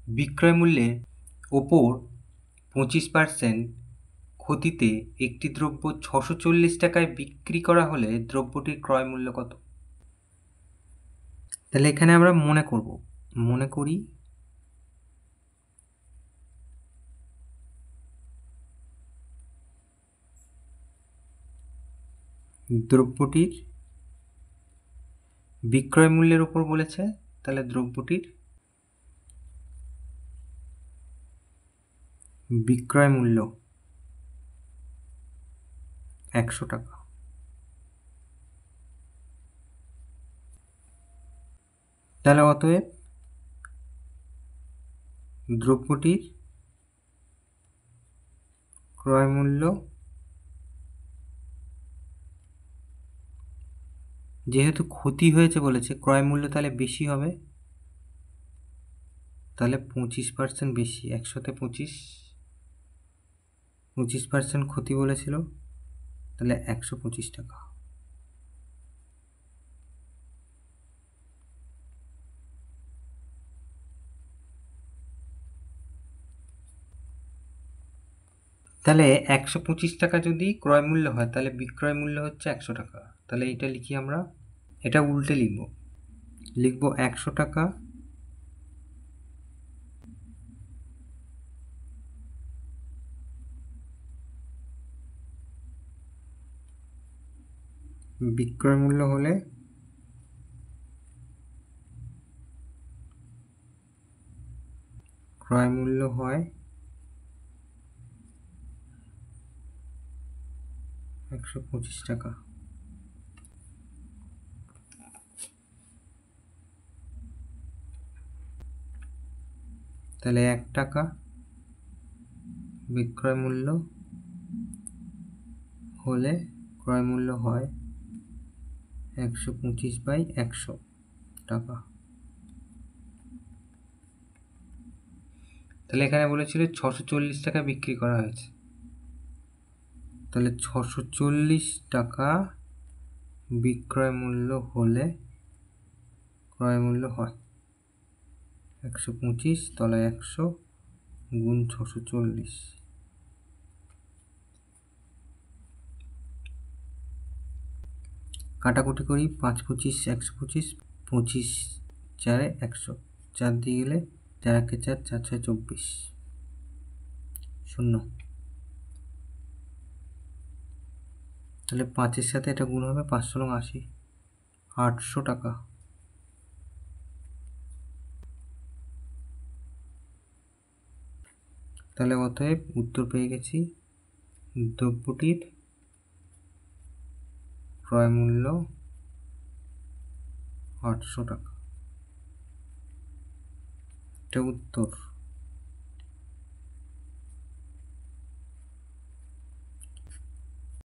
বিক্রয় মূল্যের ওপর 25% ক্ষতিতে একটি দ্রব্য 640 টাকায় বিক্রি করা হলে দ্রব্যটির ক্রয় মূল্য কত? তাহলে এখানে আমরা মনে করি দ্রব্যটির বিক্রয় মূল্যের উপর বলেছে, তাহলে দ্রব্যটির বিক্রয় মূল্য 100 টাকা। তাহলে অতএব দ্রব্যটির ক্রয় মূল্য যেহেতু ক্ষতি হয়েছে বলেছে, ক্রয় মূল্য তাহলে বেশি হবে, তাহলে 25% বেশি, 100তে 25% ক্ষতি বলেছিল, তাহলে 125 টাকা। তাহলে 125 টাকা যদি ক্রয় মূল্য হয়, তাহলে বিক্রয় মূল্য হচ্ছে 100 টাকা। তাহলে এটা লিখি আমরা, এটা উল্টে লিখব 100 টাকা বিক্রয় মূল্য হলে ক্রয় মূল্য হয় 125 টাকা। তাহলে 1 টাকা বিক্রয় মূল্য হলে ক্রয় মূল্য হয় 125/100 টাকা। তাহলে এখানে বলেছিল 640 টাকা বিক্রি করা হয়েছে, তাহলে 640 টাকা বিক্রয় মূল্য হলে ক্রয় মূল্য হয় 125 তলায় 100 গুণ 640। কাটাকুটি করি, 5 25 125, 25 4 100, 4 দিয়ে গেলে 4 1 4, 4 6 24, 0। তাহলে 5-এর সাথে এটা গুণ হবে, 5 × 80, 800 টাকা। তাহলে অতএব উত্তর পেয়ে গেছি, দ্রব্যটির ক্রয় মূল্য 800 টাকা। এটা উত্তর।